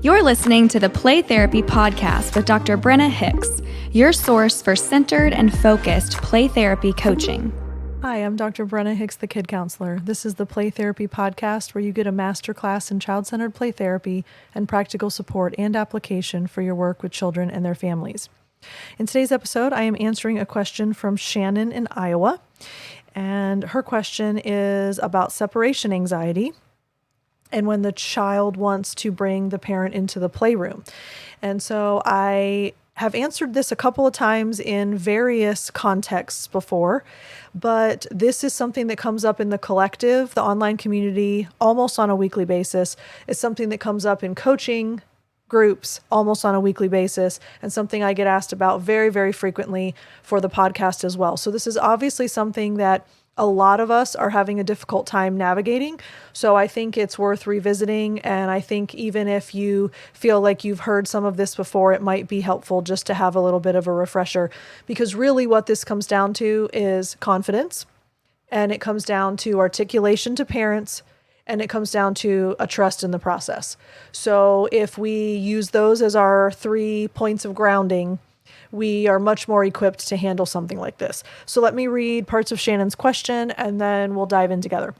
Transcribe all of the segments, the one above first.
You're listening to the Play Therapy Podcast with Dr. Brenna Hicks, your source for centered and focused play therapy coaching. Hi, I'm Dr. Brenna Hicks, the Kid Counselor. This is the Play Therapy Podcast where you get a masterclass in child-centered play therapy and practical support and application for your work with children and their families. In today's episode, I am answering a question from Shannon in Iowa, and her question is about separation anxiety and when the child wants to bring the parent into the playroom. And so I have answered this a couple of times in various contexts before, but this is something that comes up in the collective, the online community, almost on a weekly basis. It's something that comes up in coaching groups almost on a weekly basis, and something I get asked about very, very frequently for the podcast as well. So this is obviously something that a lot of us are having a difficult time navigating. So I think it's worth revisiting. And I think even if you feel like you've heard some of this before, it might be helpful just to have a little bit of a refresher, because really what this comes down to is confidence, and it comes down to articulation to parents, and it comes down to a trust in the process. So if we use those as our 3 points of grounding, we are much more equipped to handle something like this. So let me read parts of Shannon's question and then we'll dive in together.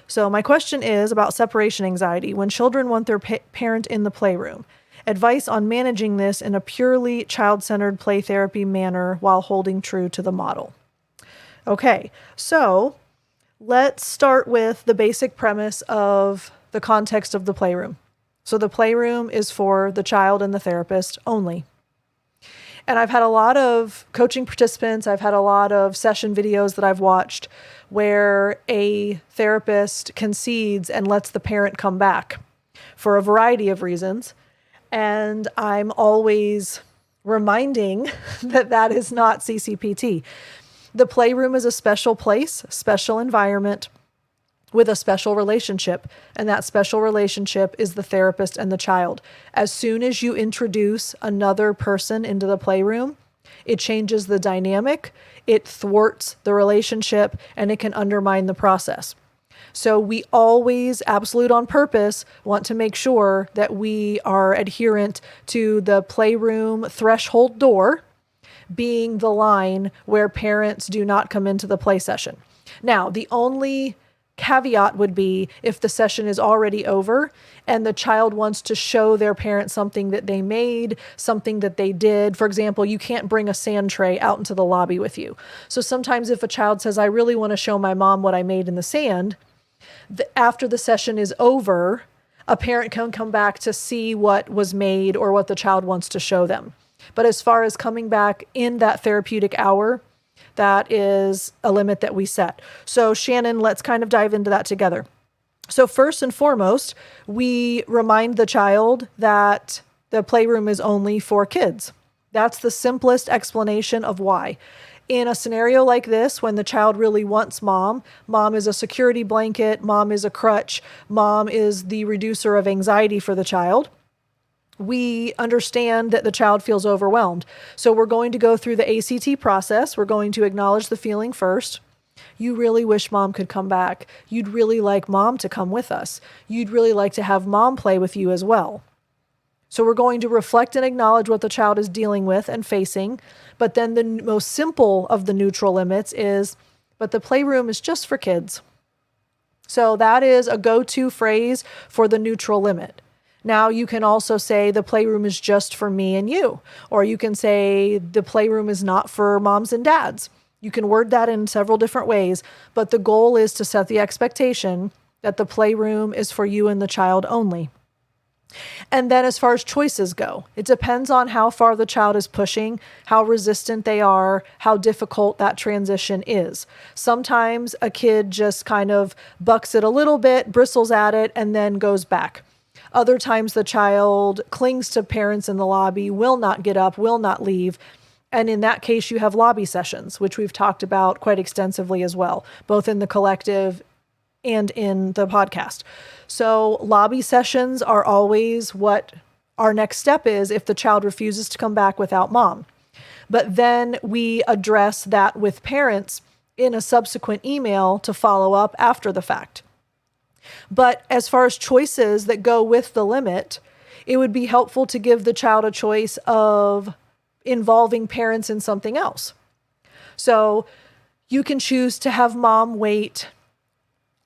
So my question is about separation anxiety when children want their parent in the playroom. Advice on managing this in a purely child-centered play therapy manner while holding true to the model. Okay, so let's start with the basic premise of the context of the playroom. So the playroom is for the child and the therapist only. And I've had a lot of coaching participants, I've had a lot of session videos that I've watched where a therapist concedes and lets the parent come back for a variety of reasons. And I'm always reminding that that is not CCPT. The playroom is a special place, special environment with a special relationship, and that special relationship is the therapist and the child. As soon as you introduce another person into the playroom, it changes the dynamic, it thwarts the relationship, and it can undermine the process. So we always, absolute on purpose, want to make sure that we are adherent to the playroom threshold door being the line where parents do not come into the play session. Now, the only caveat would be if the session is already over and the child wants to show their parent something that they made, something that they did. For example, you can't bring a sand tray out into the lobby with you. So sometimes if a child says, I really want to show my mom what I made in the sand, after the session is over, a parent can come back to see what was made or what the child wants to show them. But as far as coming back in that therapeutic hour, that is a limit that we set. So Shannon, let's kind of dive into that together. So first and foremost, we remind the child that the playroom is only for kids. That's the simplest explanation of why. In a scenario like this, when the child really wants mom, mom is a security blanket, mom is a crutch, mom is the reducer of anxiety for the child, we understand that the child feels overwhelmed. So we're going to go through the ACT process. We're going to acknowledge the feeling first. You really wish mom could come back. You'd really like mom to come with us. You'd really like to have mom play with you as well. So we're going to reflect and acknowledge what the child is dealing with and facing. But then the most simple of the neutral limits is, but the playroom is just for kids. So that is a go-to phrase for the neutral limit. Now you can also say the playroom is just for me and you, or you can say the playroom is not for moms and dads. You can word that in several different ways, but the goal is to set the expectation that the playroom is for you and the child only. And then as far as choices go, it depends on how far the child is pushing, how resistant they are, how difficult that transition is. Sometimes a kid just kind of bucks it a little bit, bristles at it, and then goes back. Other times the child clings to parents in the lobby, will not get up, will not leave. And in that case, you have lobby sessions, which we've talked about quite extensively as well, both in the collective and in the podcast. So lobby sessions are always what our next step is if the child refuses to come back without mom. But then we address that with parents in a subsequent email to follow up after the fact. But as far as choices that go with the limit, it would be helpful to give the child a choice of involving parents in something else. So you can choose to have mom wait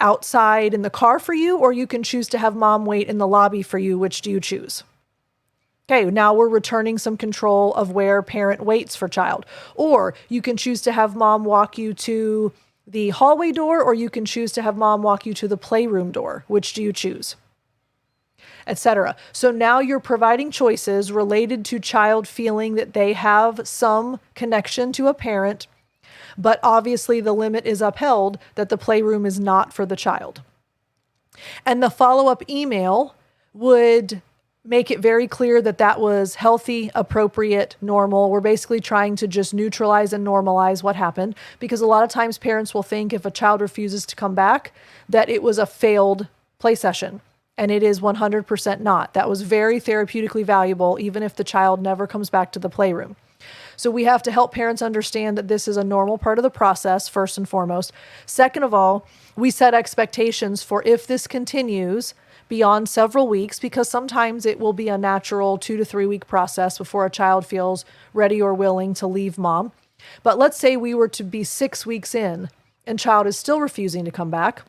outside in the car for you, or you can choose to have mom wait in the lobby for you. Which do you choose? Okay, now we're returning some control of where parent waits for child. Or you can choose to have mom walk you to the hallway door, or you can choose to have mom walk you to the playroom door. Which do you choose? Etc. So now you're providing choices related to child feeling that they have some connection to a parent, but obviously the limit is upheld that the playroom is not for the child. And the follow-up email would make it very clear that that was healthy, appropriate, normal. We're basically trying to just neutralize and normalize what happened, because a lot of times parents will think if a child refuses to come back, that it was a failed play session. And it is 100% not. That was very therapeutically valuable, even if the child never comes back to the playroom. So we have to help parents understand that this is a normal part of the process, first and foremost. Second of all, we set expectations for if this continues beyond several weeks, because sometimes it will be a natural 2 to 3 week process before a child feels ready or willing to leave mom. But let's say we were to be 6 weeks in and child is still refusing to come back.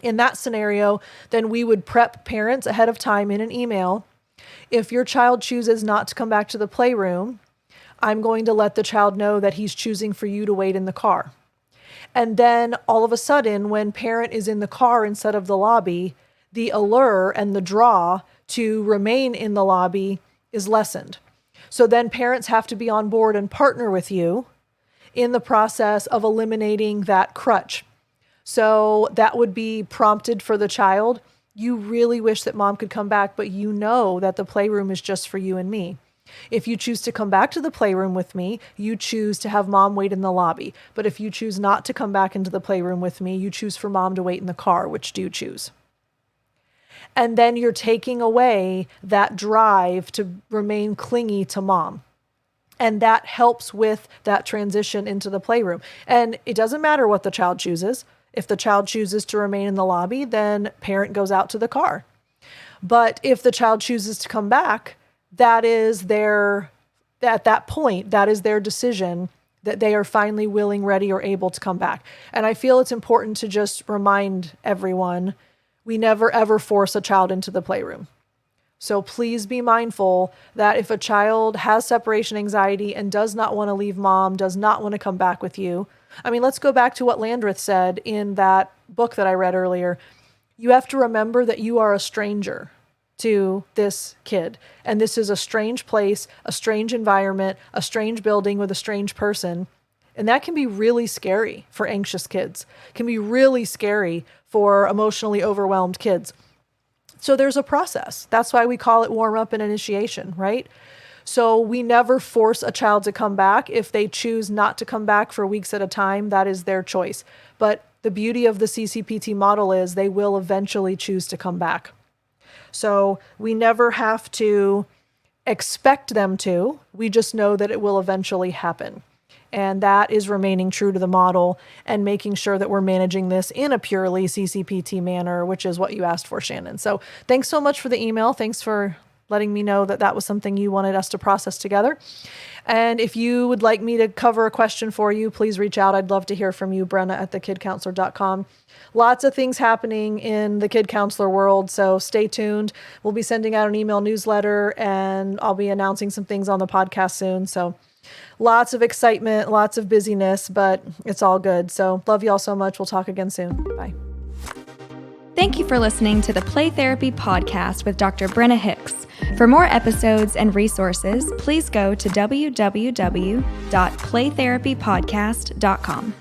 In that scenario, then we would prep parents ahead of time in an email. If your child chooses not to come back to the playroom, I'm going to let the child know that he's choosing for you to wait in the car. And then all of a sudden, when parent is in the car instead of the lobby, the allure and the draw to remain in the lobby is lessened. So then parents have to be on board and partner with you in the process of eliminating that crutch. So that would be prompted for the child. You really wish that mom could come back, but you know that the playroom is just for you and me. If you choose to come back to the playroom with me, you choose to have mom wait in the lobby. But if you choose not to come back into the playroom with me, you choose for mom to wait in the car. Which do you choose? And then you're taking away that drive to remain clingy to mom. And that helps with that transition into the playroom. And it doesn't matter what the child chooses. If the child chooses to remain in the lobby, then parent goes out to the car. But if the child chooses to come back, that is at that point, that is their decision that they are finally willing, ready, or able to come back. And I feel it's important to just remind everyone, we never ever force a child into the playroom. So please be mindful that if a child has separation anxiety and does not want to leave mom, does not want to come back with you. I mean, let's go back to what Landreth said in that book that I read earlier. You have to remember that you are a stranger to this kid. And this is a strange place, a strange environment, a strange building with a strange person. And that can be really scary for anxious kids. It can be really scary for emotionally overwhelmed kids. So there's a process. That's why we call it warm up and initiation, right? So we never force a child to come back. If they choose not to come back for weeks at a time, that is their choice. But the beauty of the CCPT model is they will eventually choose to come back. So we never have to expect them to. We just know that it will eventually happen. And that is remaining true to the model and making sure that we're managing this in a purely CCPT manner, which is what you asked for, Shannon. So thanks so much for the email. Thanks for letting me know that that was something you wanted us to process together. And if you would like me to cover a question for you, please reach out. I'd love to hear from you, Brenna at thekidcounselor.com. Lots of things happening in the kid counselor world, so stay tuned. We'll be sending out an email newsletter, and I'll be announcing some things on the podcast soon. So lots of excitement, lots of busyness, but it's all good. So love you all so much. We'll talk again soon. Bye. Thank you for listening to the Play Therapy Podcast with Dr. Brenna Hicks. For more episodes and resources, please go to www.playtherapypodcast.com.